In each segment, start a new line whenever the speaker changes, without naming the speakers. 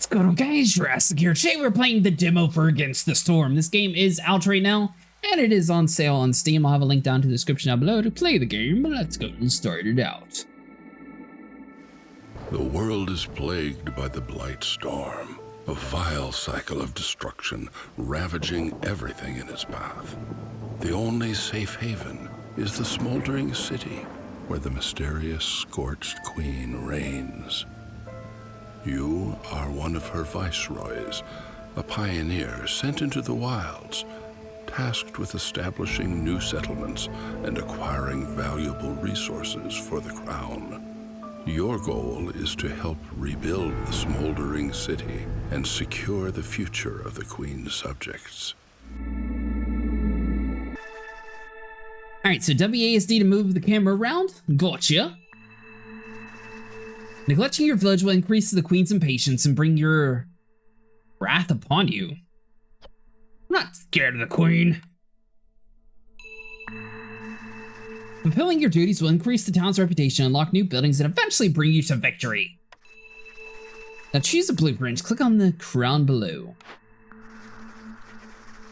good? Okay, Jurassic here. Today we're playing the demo for Against the Storm. This game is out right now, and it is on sale on Steam. I'll have a link down to the description down below to play the game, but let's go and start it out.
The world is plagued by the Blight Storm, a vile cycle of destruction ravaging everything in its path. The only safe haven is the smoldering city where the mysterious Scorched Queen reigns. You are one of her viceroys, a pioneer sent into the wilds, tasked with establishing new settlements and acquiring valuable resources for the crown. Your goal is to help rebuild the smoldering city and secure the future of the Queen's subjects.
Alright, so WASD to move the camera around. Gotcha. Neglecting your village will increase the Queen's impatience and bring your wrath upon you. I'm not scared of the Queen. Fulfilling your duties will increase the town's reputation, unlock new buildings, and eventually bring you to victory. Now choose a blueprint. Click on the crown below.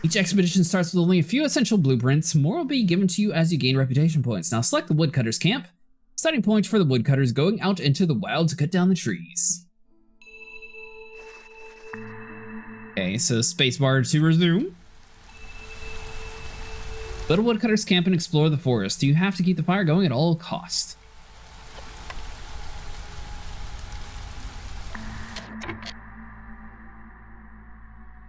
Each expedition starts with only a few essential blueprints. More will be given to you as you gain reputation points. Now select the woodcutter's camp. Starting point for the woodcutters going out into the wild to cut down the trees. Okay, so spacebar to resume. Go to woodcutter's camp and explore the forest. You have to keep the fire going at all costs.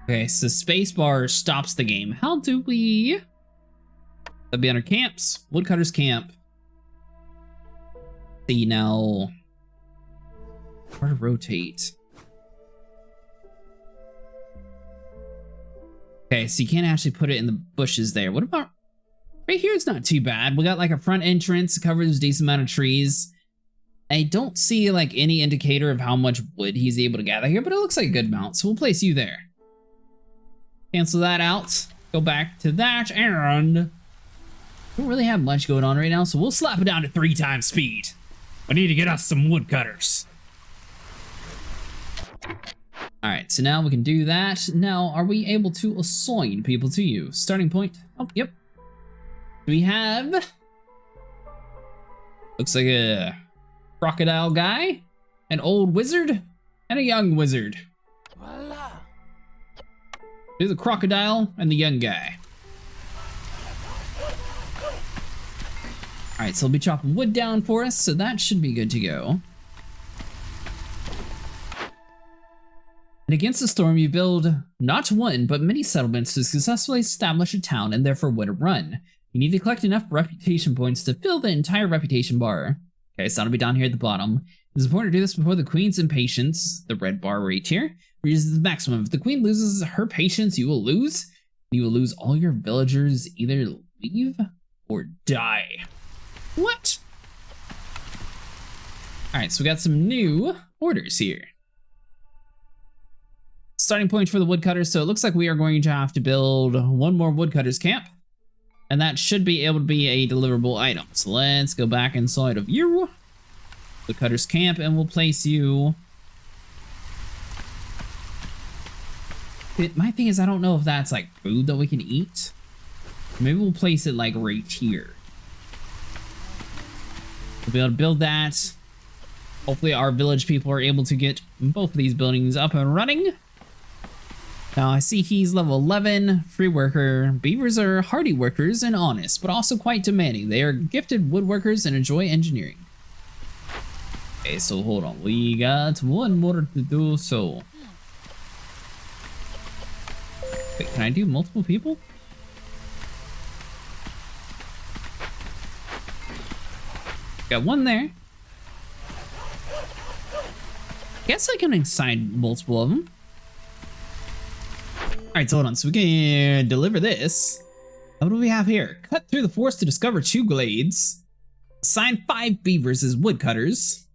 Okay, so spacebar stops the game. How do we... That'd be under camps, woodcutter's camp. See now, where to rotate. Okay, so you can't actually put it in the bushes there. What about right here? It's not too bad. We got like a front entrance, covers a decent amount of trees. I don't see like any indicator of how much wood he's able to gather here, but it looks like a good amount, so we'll place you there. Cancel that out, go back to that, and we don't really have much going on right now, so we'll slap it down to 3 times speed. I need to get us some woodcutters. Alright, so now we can do that. Now, are we able to assign people to you? Starting point. Oh, yep. We have... Looks like a crocodile guy, an old wizard, and a young wizard. Voila. Do the crocodile and the young guy. Alright, so he'll be chopping wood down for us, so that should be good to go. And against the storm, you build not one, but many settlements to successfully establish a town and therefore win a run. You need to collect enough reputation points to fill the entire reputation bar. Okay, so that'll be down here at the bottom. It's important to do this before the Queen's impatience, the red bar right here, reaches the maximum. If the Queen loses her patience, you will lose. You will lose all your villagers, either leave or die. What? Alright, so we got some new orders here. Starting point for the woodcutters, so it looks like we are going to have to build one more woodcutter's camp. And that should be able to be a deliverable item. So let's go back inside of you, woodcutter's camp, and we'll place you... My thing is, I don't know if that's like food that we can eat. Maybe we'll place it like right here. We'll be able to build that. Hopefully our village people are able to get both of these buildings up and running. Now I see he's level 11, free worker. Beavers are hardy workers and honest, but also quite demanding. They are gifted woodworkers and enjoy engineering. Okay, so hold on. We got one more to do, so... Wait, can I do multiple people? Got one there. Guess I can assign multiple of them. Alright, so hold on. So we can deliver this. What do we have here? Cut through the forest to discover 2 glades. Assign 5 beavers as woodcutters.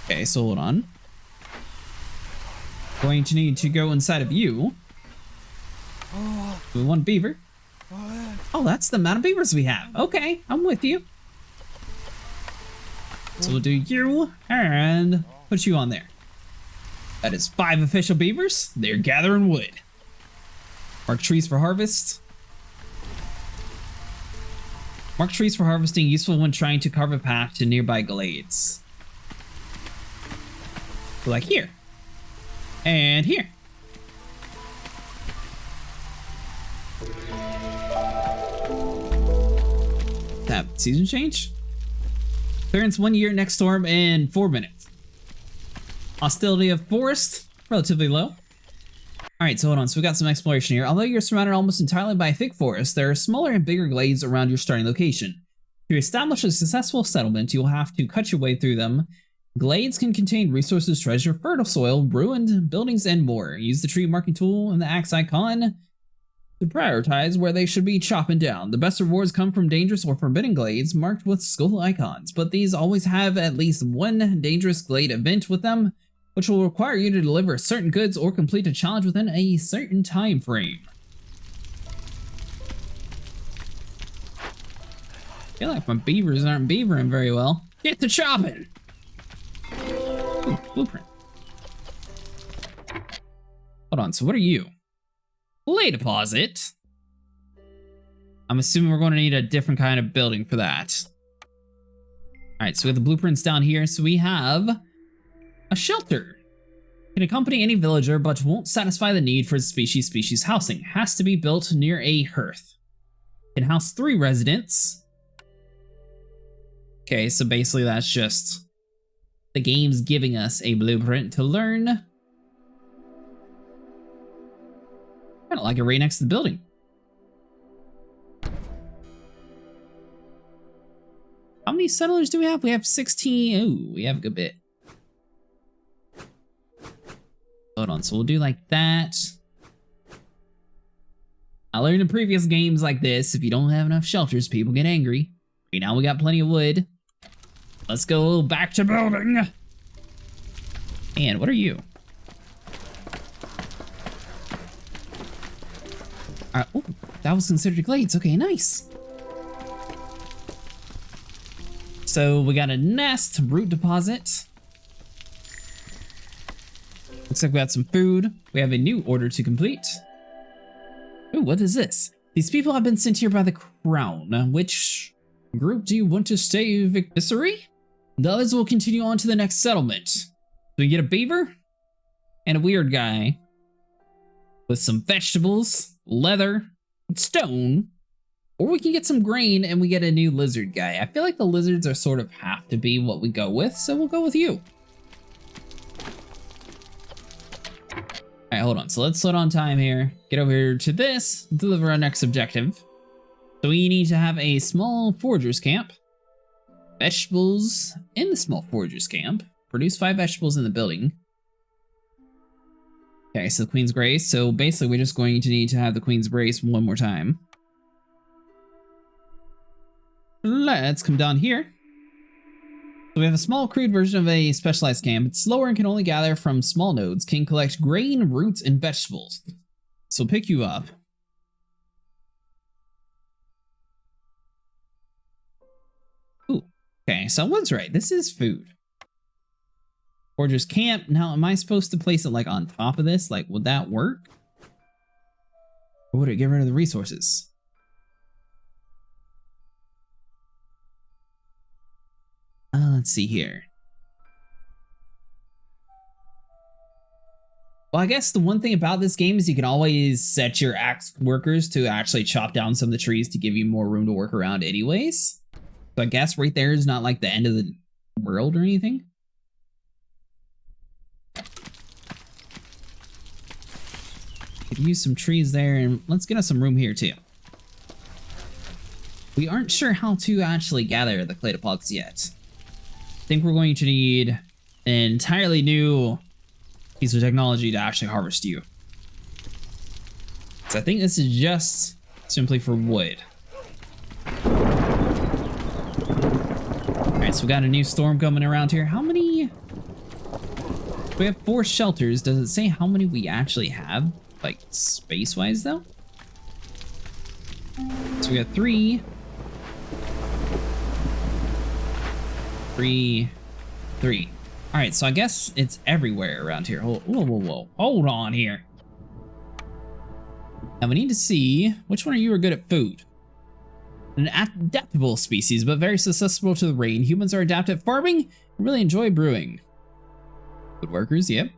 Okay, so hold on. Going to need to go inside of you. We want beaver. Oh, that's the amount of beavers we have. Okay, I'm with you. So we'll do you and put you on there. That is 5 official beavers. They're gathering wood. Mark trees for harvest. Mark trees for harvesting, useful when trying to carve a path to nearby glades. So like here. And here. Tab, season change? Clearance 1 year, next storm in 4 minutes. Hostility of forest, relatively low. Alright, so hold on, so we got some exploration here. Although you're surrounded almost entirely by a thick forest, there are smaller and bigger glades around your starting location. To establish a successful settlement, you'll have to cut your way through them. Glades can contain resources, treasure, fertile soil, ruined buildings, and more. Use the tree marking tool and the axe icon to prioritize where they should be chopping down. The best rewards come from dangerous or forbidden glades marked with skull icons, but these always have at least one dangerous glade event with them, which will require you to deliver certain goods or complete a challenge within a certain time frame. I feel like my beavers aren't beavering very well. Get to chopping! Ooh, blueprint. Hold on, so what are you? Clay deposit. I'm assuming we're going to need a different kind of building for that. Alright, so we have the blueprints down here. So we have a shelter. Can accompany any villager, but won't satisfy the need for species housing. Has to be built near a hearth. Can house 3 residents. Okay, so basically that's just the game's giving us a blueprint to learn. Kind of like it right next to the building. How many settlers do we have? We have 16. Ooh, we have a good bit. Hold on, so we'll do like that. I learned in previous games like this, if you don't have enough shelters, people get angry. Okay, now we got plenty of wood. Let's go back to building. And what are you? Oh, that was considered glades. Okay, nice. So we got a nest, root deposit. Looks like we got some food. We have a new order to complete. Ooh, what is this? These people have been sent here by the crown. Which group do you want to stay victory? The others will continue on to the next settlement. So we get a beaver and a weird guy with some vegetables, leather, and stone. Or we can get some grain and we get a new lizard guy. I feel like the lizards are sort of have to be what we go with, so we'll go with you. Alright, hold on. So let's slow down time here. Get over here to this, deliver our next objective. So we need to have a small foragers camp. Vegetables in the small foragers camp. Produce 5 vegetables in the building. Okay, so the Queen's Grace. So basically we're just going to need to have the Queen's Grace one more time. Let's come down here. So we have a small crude version of a specialized camp. It's slower and can only gather from small nodes. Can collect grain, roots, and vegetables. So pick you up. Ooh, okay, so I was right. This is food. Foragers camp. Now, am I supposed to place it like on top of this? Like, would that work? Or would it get rid of the resources? Let's see here. Well, I guess the one thing about this game is you can always set your axe workers to actually chop down some of the trees to give you more room to work around anyways. So I guess right there is not like the end of the world or anything. Could use some trees there, and let's get us some room here too. We aren't sure how to actually gather the clay deposits yet. I think we're going to need an entirely new piece of technology to actually harvest you. So I think this is just simply for wood. Alright, so we got a new storm coming around here. How many? We have 4 shelters. Does it say how many we actually have? Like, space-wise, though? So we got 3. 3, 3. All right, so I guess it's everywhere around here. Whoa, whoa, whoa, whoa. Hold on here. Now we need to see which one of you are good at food. An adaptable species, but very susceptible to the rain. Humans are adept at farming and really enjoy brewing. Woodworkers, yep.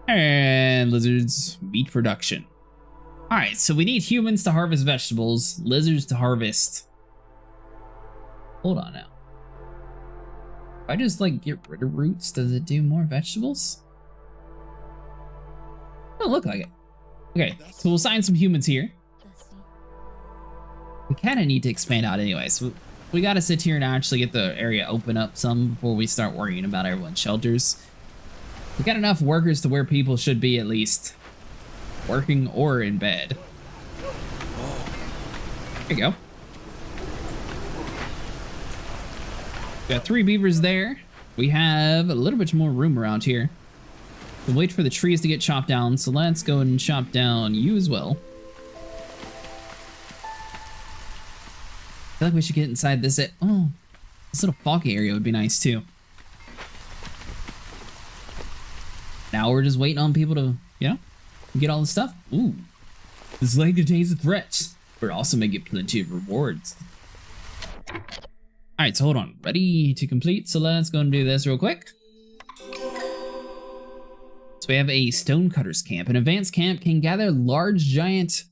And lizards, meat production. All right, so we need humans to harvest vegetables, lizards to harvest. Hold on now. If I just like get rid of roots, does it do more vegetables? Don't look like it. Okay, so we'll sign some humans here. We kind of need to expand out anyway, so we got to sit here and actually get the area open up some before we start worrying about everyone's shelters. We got enough workers to where people should be at least working or in bed. There you go. Got 3 beavers there. We have a little bit more room around here. We'll wait for the trees to get chopped down, so let's go and chop down you as well. I feel like we should get inside this. Oh, this little foggy area would be nice too. Now we're just waiting on people to, you know, get all the stuff. Ooh, this lake contains a threat, but also may get plenty of rewards. All right, so hold on, ready to complete. So let's go and do this real quick. So we have a stonecutter's camp. An advanced camp can gather large, giant,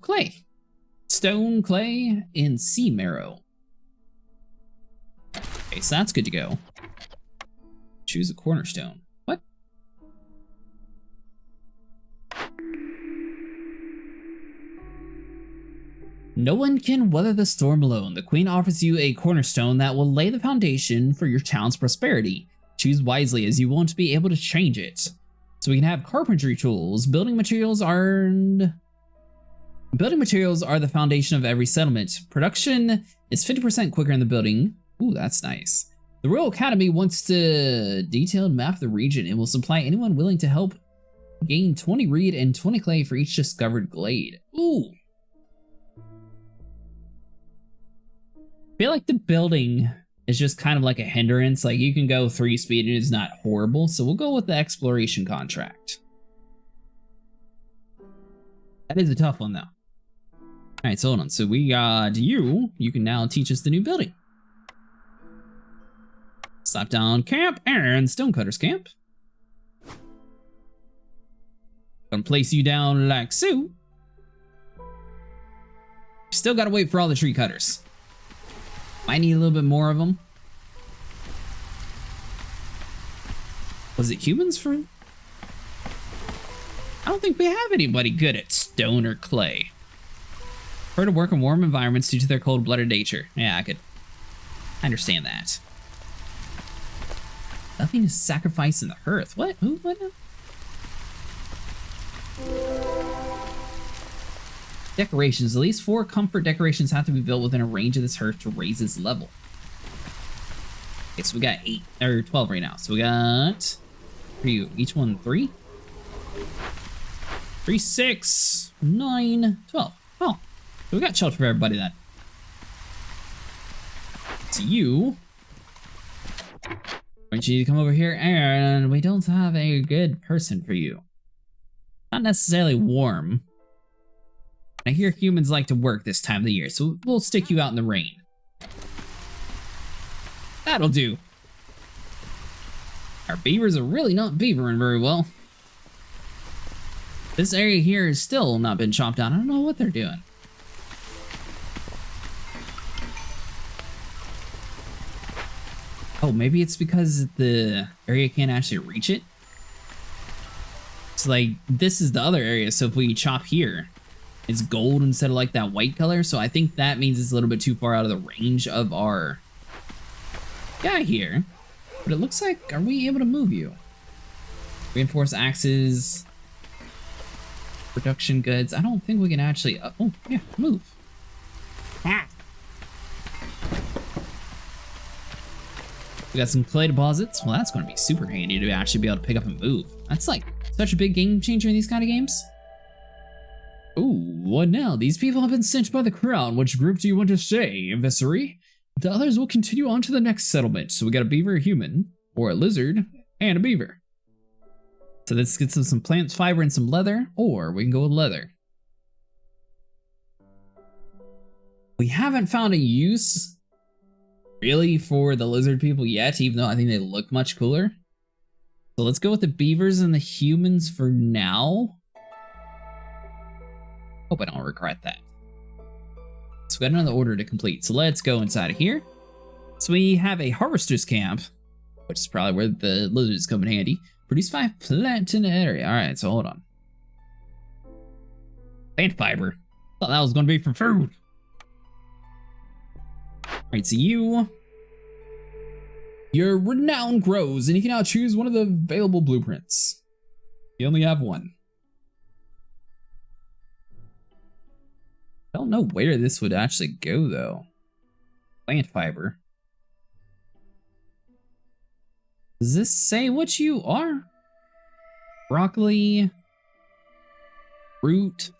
clay. Stone, clay, and sea marrow. Okay, so that's good to go. Choose a cornerstone. What? No one can weather the storm alone. The Queen offers you a cornerstone that will lay the foundation for your town's prosperity. Choose wisely, as you won't be able to change it. So we can have carpentry tools. Building materials are the foundation of every settlement. Production is 50% quicker in the building. Ooh, that's nice. The Royal Academy wants to detailed map the region and will supply anyone willing to help gain 20 reed and 20 clay for each discovered glade. Ooh. I feel like the building is just kind of like a hindrance. Like you can go 3 speed and it's not horrible. So we'll go with the exploration contract. That is a tough one though. All right, so hold on. So we got you. You can now teach us the new building. Slap down camp and stonecutter's camp. Gonna place you down like so. Still gotta wait for all the tree cutters. Might need a little bit more of them. Was it humans for? I don't think we have anybody good at stone or clay. Prefer to work in warm environments due to their cold-blooded nature. Yeah, I understand that. Nothing to sacrifice in the hearth. What? Who? What? Decorations. At least 4 comfort decorations have to be built within a range of this hearth to raise its level. Okay, so we got 8 or 12 right now. So we got each one 3, 3, 6, 9, 12. Oh, so we got shelter for everybody then. So you, want you to come over here, and we don't have a good person for you. Not necessarily warm. I hear humans like to work this time of the year, so we'll stick you out in the rain. That'll do. Our beavers are really not beavering very well. This area here has still not been chopped down. I don't know what they're doing. Oh, maybe it's because the area can't actually reach it. It's like, this is the other area, so if we chop here, it's gold instead of like that white color, so I think that means it's a little bit too far out of the range of our guy here. But it looks like, are we able to move you? Reinforced axes, production goods. I don't think we can actually, oh yeah, move. Ah. We got some clay deposits. Well, that's going to be super handy to actually be able to pick up and move. That's like such a big game changer in these kind of games. Ooh, what now? These people have been sent by the crown. Which group do you want to say, Emissary? The others will continue on to the next settlement. So we got a beaver, a human, or a lizard, and a beaver. So let's get some plant fiber and some leather, or we can go with leather. We haven't found a use really for the lizard people yet, even though I think they look much cooler. So let's go with the beavers and the humans for now. Hope I don't regret that. So we got another order to complete. So let's go inside of here. So we have a harvester's camp, which is probably where the lizards come in handy. Produce 5 plants in the area. All right, so hold on. Plant fiber. Thought that was going to be for food. All right, so your renown grows, and you can now choose one of the available blueprints. You only have one. I don't know where this would actually go, though. Plant fiber. Does this say what you are? Broccoli. Root.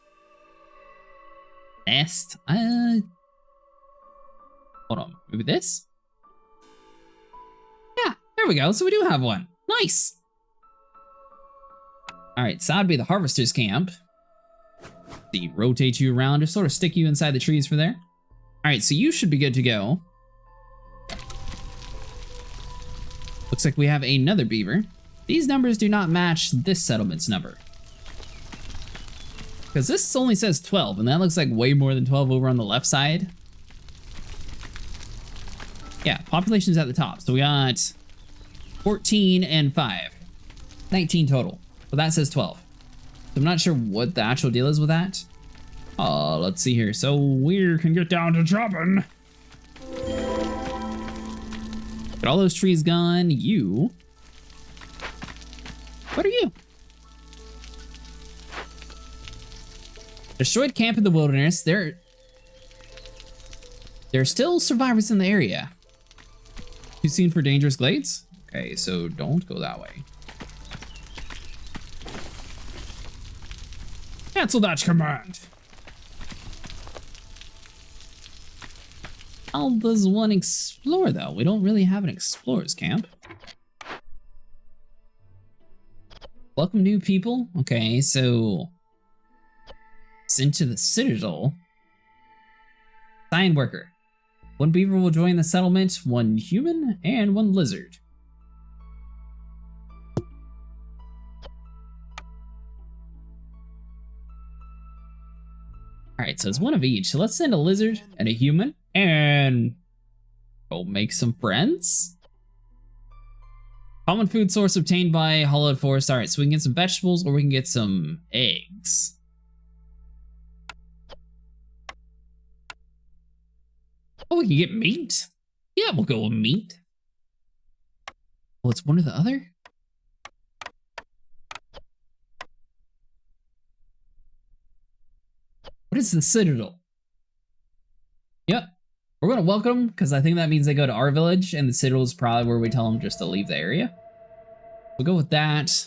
Nest. Hold on. Maybe this? Yeah, there we go. So we do have one. Nice. Alright, so that'd be the harvester's camp. So rotate you around, just sort of stick you inside the trees for there. Alright, so you should be good to go. Looks like we have another beaver. These numbers do not match this settlement's number. Because this only says 12, and that looks like way more than 12 over on the left side. Yeah, population's at the top. So we got 14 and 5. 19 total. But that says 12. So I'm not sure what the actual deal is with that. Let's see here. So we can get down to chopping. Got all those trees gone. You. What are you? Destroyed camp in the wilderness. There are still survivors in the area. You seen for dangerous glades? Okay, so don't go that way. Cancel that command. How does one explore, though? We don't really have an explorer's camp. Welcome new people. Okay, so it's into the citadel. Sign worker. One beaver will join the settlement, one human, and one lizard. Alright, so it's one of each. So let's send a lizard and a human and go make some friends. Common food source obtained by hollowed forest. Alright, so we can get some vegetables or we can get some eggs. Oh, we can get meat? Yeah, we'll go with meat. Well, it's one or the other? What is the citadel? Yep. We're going to welcome them because I think that means they go to our village, and the citadel is probably where we tell them just to leave the area. We'll go with that.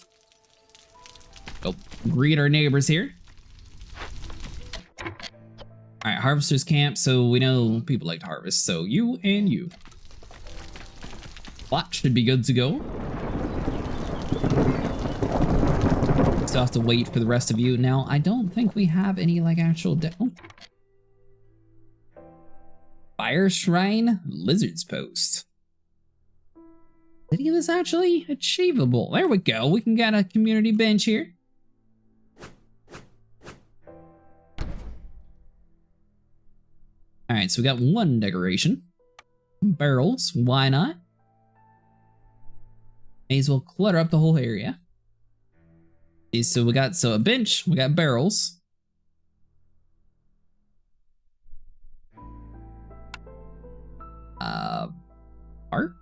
Go greet our neighbors here. Alright, harvester's camp, so we know people like to harvest, so you and you. Plot should be good to go. Still have to wait for the rest of you. Now, I don't think we have any, like, actual Fire Shrine, Lizard's Post. Any of this actually achievable? There we go. We can get a community bench here. Alright, so we got one decoration. Barrels, why not? May as well clutter up the whole area. Okay, so we got a bench, we got barrels. Art?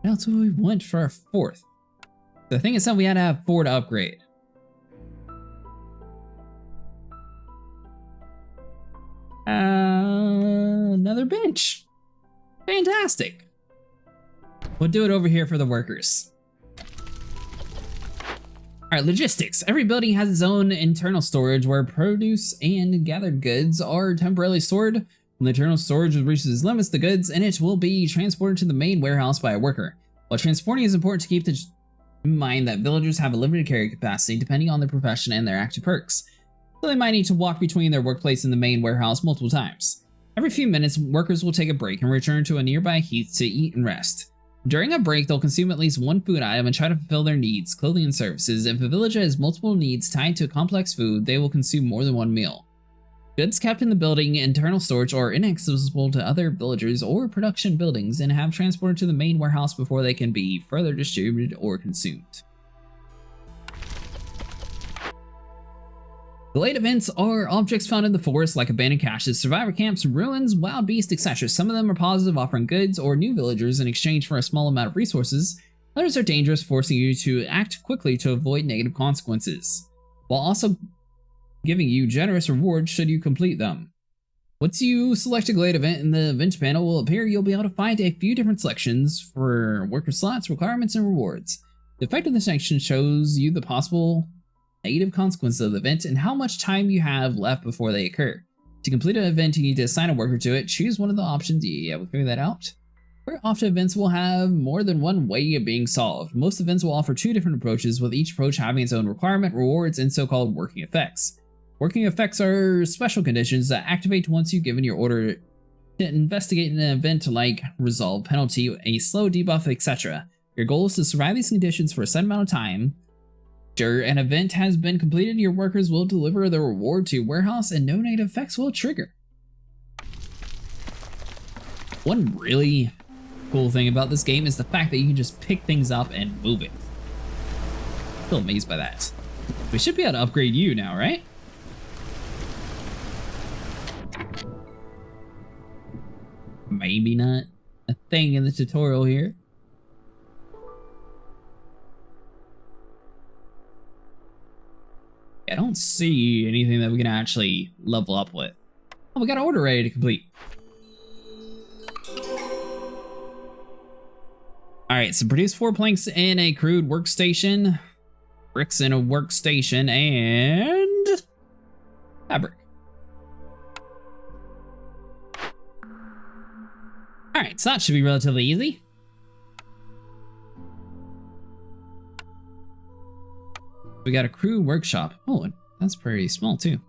That's what we went for our fourth. The thing is that we had to have 4 to upgrade. Another bench. Fantastic. We'll do it over here for the workers. Alright, logistics. Every building has its own internal storage where produce and gathered goods are temporarily stored When the internal storage reaches its limits, the goods in it will be transported to the main warehouse by a worker. While transporting is important to keep in mind that villagers have a limited carry capacity depending on their profession and their active perks, so they might need to walk between their workplace and the main warehouse multiple times. Every few minutes, workers will take a break and return to a nearby heath to eat and rest. During a break, they'll consume at least one food item and try to fulfill their needs, clothing, and services. If a villager has multiple needs tied to complex food, they will consume more than one meal. Goods kept in the building internal storage are inaccessible to other villagers or production buildings and have transported to the main warehouse before they can be further distributed or consumed. Glade events are objects found in the forest like abandoned caches, survivor camps, ruins, wild beasts, etc. Some of them are positive, offering goods or new villagers in exchange for a small amount of resources. Others are dangerous, forcing you to act quickly to avoid negative consequences, while also giving you generous rewards should you complete them. Once you select a glade event in the event panel will appear, you'll be able to find a few different selections for worker slots, requirements, and rewards. The effect of the section shows you the possible negative consequences of the event and how much time you have left before they occur. To complete an event, you need to assign a worker to it. Choose one of the options. Yeah, we'll figure that out. Very often events will have more than one way of being solved. Most events will offer two different approaches, with each approach having its own requirement, rewards, and so-called working effects. Working effects are special conditions that activate once you've given your order to investigate an event like resolve, penalty, a slow debuff, etc. Your goal is to survive these conditions for a set amount of time. After an event has been completed, your workers will deliver the reward to your warehouse and no negative effects will trigger. One really cool thing about this game is the fact that you can just pick things up and move it. I'm still amazed by that. We should be able to upgrade you now, right? Maybe not a thing in the tutorial here. I don't see anything that we can actually level up with. Oh, we got an order ready to complete. Alright, so produce 4 planks in a crude workstation, bricks in a workstation, and fabric. Alright, so that should be relatively easy. We got a crew workshop. Oh, that's pretty small too.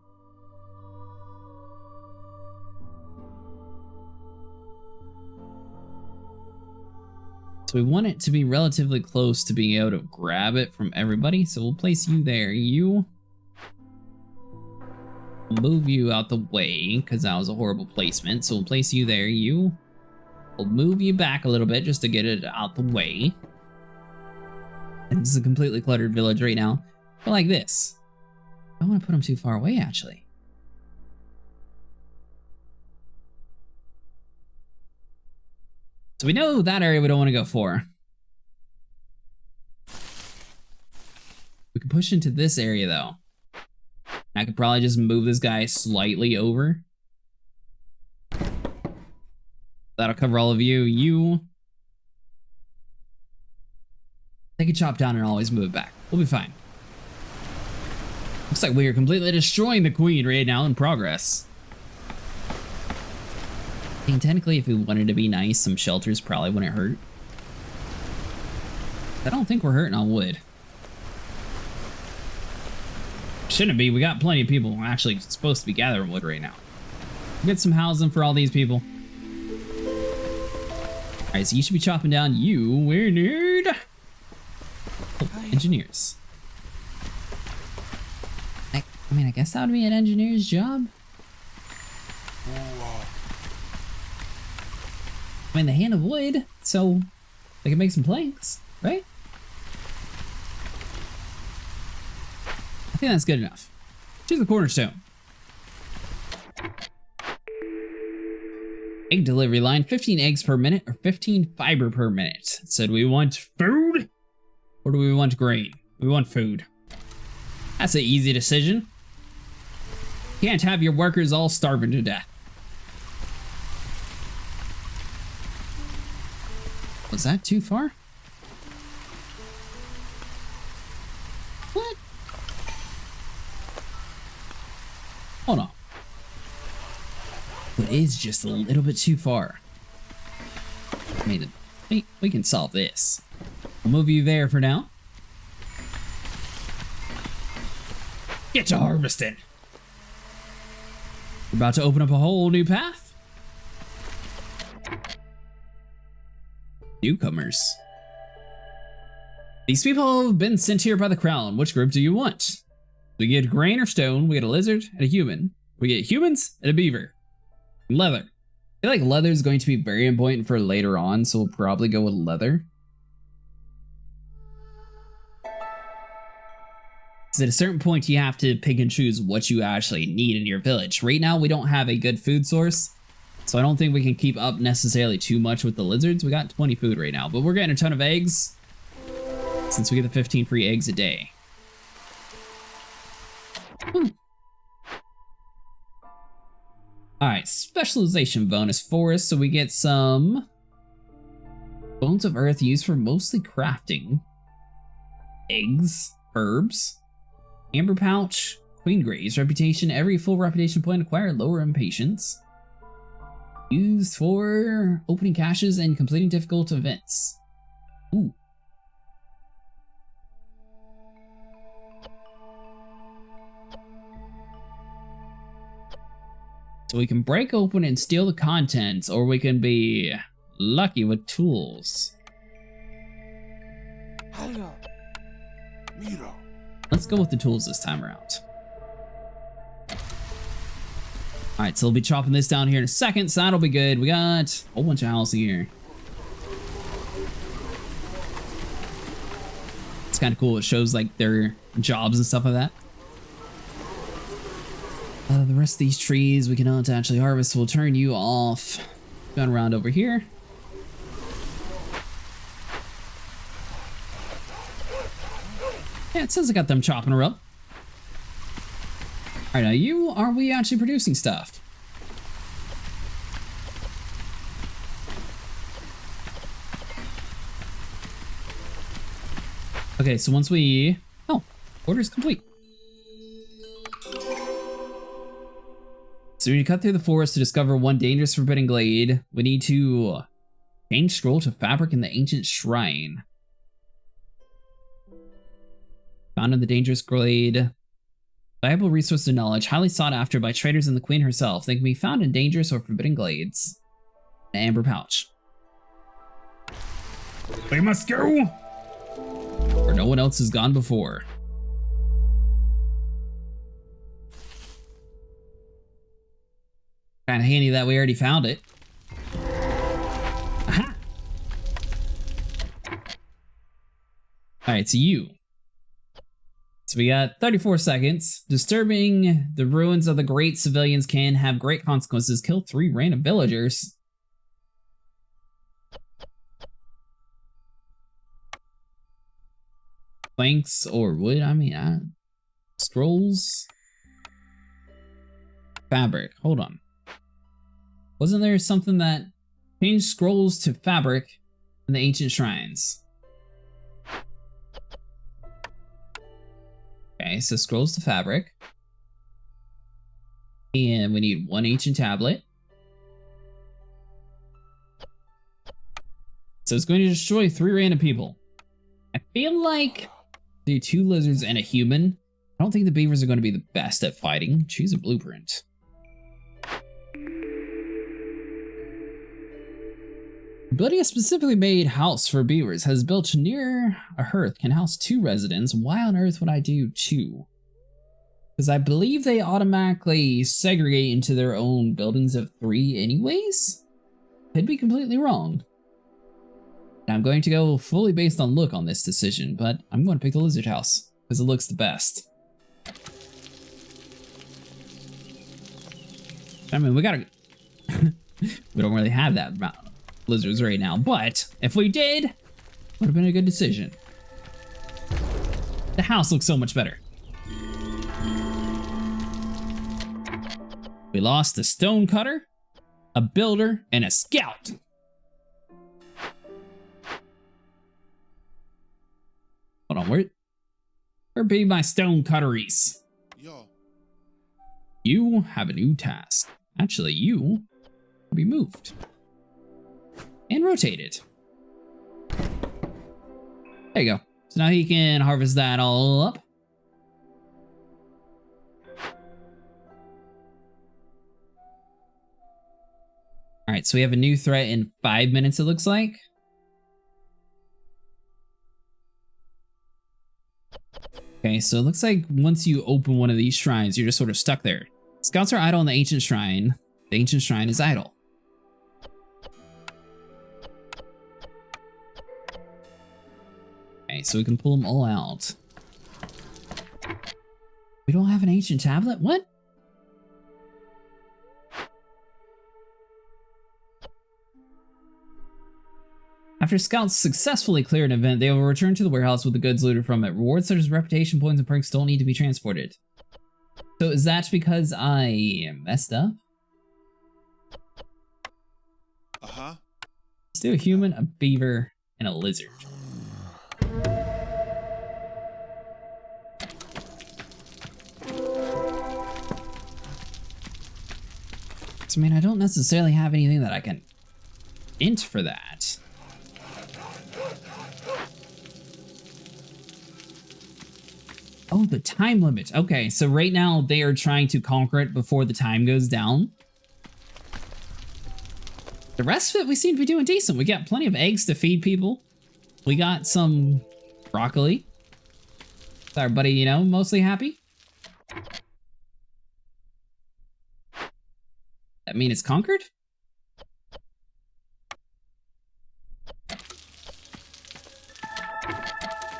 So we want it to be relatively close to being able to grab it from everybody. So we'll place you there. You move you out the way because that was a horrible placement. So we'll place you there. You will move you back a little bit just to get it out the way. And this is a completely cluttered village right now. But like this. I don't want to put them too far away, actually. So we know that area we don't want to go for. We can push into this area, though. I could probably just move this guy slightly over. That'll cover all of you. You take a chop down and always move it back. We'll be fine. Looks like we are completely destroying the queen right now in progress. I mean, technically, if we wanted to be nice, some shelters probably wouldn't hurt. I don't think we're hurting on wood. Shouldn't be. We got plenty of people actually supposed to be gathering wood right now. Get some housing for all these people. Alright, so you should be chopping down you. We're nerd. Oh, engineers. I mean, I guess that would be an engineer's job. I mean, they handle wood, so they can make some planks, right? I think that's good enough. Choose the cornerstone. Egg delivery line, 15 eggs per minute or 15 fiber per minute. So do we want food or do we want grain? We want food. That's an easy decision. Can't have your workers all starving to death. Was that too far? What? Hold on. Good. That is just a little bit too far. I mean, we can solve this. I'll move you there for now. Get to harvesting. We're about to open up a whole new path. Newcomers. These people have been sent here by the crown. Which group do you want? We get grain or stone, we get a lizard and a human. We get humans and a beaver. Leather. I feel like leather is going to be very important for later on, so we'll probably go with leather. Because at a certain point, you have to pick and choose what you actually need in your village. Right now, we don't have a good food source, so I don't think we can keep up necessarily too much with the lizards. We got 20 food right now, but we're getting a ton of eggs since we get the 15 free eggs a day. Alright, specialization bonus forest, so we get some bones of earth used for mostly crafting, eggs, herbs, amber pouch, queen grays, reputation, every full reputation point acquired, lower impatience, used for opening caches and completing difficult events. Ooh. So we can break open and steal the contents, or we can be lucky with tools. Let's go with the tools this time around. Alright, so we'll be chopping this down here in a second, so that'll be good. We got a whole bunch of houses here. It's kind of cool. It shows like their jobs and stuff like that. The rest of these trees we cannot actually harvest, so we'll turn you off. Going around over here. Yeah, it says I got them chopping her up. Alright, now are we actually producing stuff? Okay, so once we... Oh, order is complete. So we need to cut through the forest to discover one dangerous forbidden glade. We need to change scroll to fabric in the ancient shrine. Found in the dangerous glade. Valuable resource of knowledge, highly sought after by traders and the queen herself. They can be found in dangerous or forbidden glades. An amber pouch. We must go! Where no one else has gone before. Kind of handy that we already found it. Aha! Alright, so you. So we got 34 seconds. Disturbing the ruins of the great civilians can have great consequences. Kill 3 random villagers. Planks or wood? I mean, scrolls. Fabric. Hold on. Wasn't there something that changed scrolls to fabric in the ancient shrines? Okay, so scrolls to fabric. And we need 1 ancient tablet. So it's going to destroy 3 random people. I feel like do 2 lizards and a human. I don't think the beavers are going to be the best at fighting. Choose a blueprint. Building a specifically made house for beavers has built near a hearth can house 2 residents. Why on earth would I do 2? Because I believe they automatically segregate into their own buildings of 3 anyways? Could be completely wrong. And I'm going to go fully based on look on this decision, but I'm going to pick the lizard house because it looks the best. I mean, we gotta... we don't really have that amount of lizards right now, but if we did, would have been a good decision. The house looks so much better. We lost a stone cutter, a builder, and a scout. Hold on, where be my stone cutteries? Yo. You have a new task. Actually, you be moved. And rotated. There you go. So now he can harvest that all up. Alright, so we have a new threat in 5 minutes, it looks like. Okay, so it looks like once you open one of these shrines, you're just sort of stuck there. Scouts are idle in the ancient shrine. The ancient shrine is idle. Okay, so we can pull them all out. We don't have an ancient tablet? What? After scouts successfully clear an event, they will return to the warehouse with the goods looted from it. Rewards such as reputation points and perks don't need to be transported. So is that because I messed up?
Uh-huh.
Still a human, a beaver, and a lizard. So, I mean, I don't necessarily have anything that I can int for that. Oh, the time limit. Okay, so right now they are trying to conquer it before the time goes down. The rest of it, we seem to be doing decent. We got plenty of eggs to feed people. We got some broccoli. Is our buddy, you know, mostly happy? That mean it's conquered?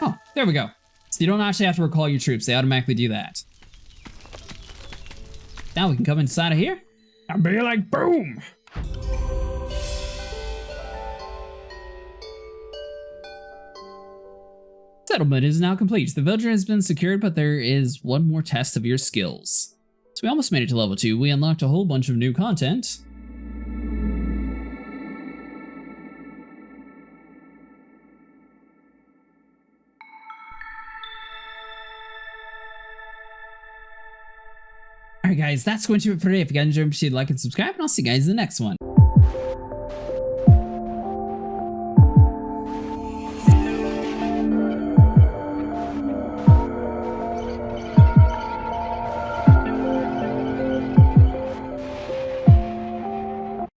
Oh, there we go. So you don't actually have to recall your troops. They automatically do that. Now we can come inside of here and be like, boom! Settlement is now complete. The villager has been secured, but there is one more test of your skills. So we almost made it to level 2. We unlocked a whole bunch of new content. Alright guys, that's going to do it for today. If you guys enjoyed, please like and subscribe, and I'll see you guys in the next one.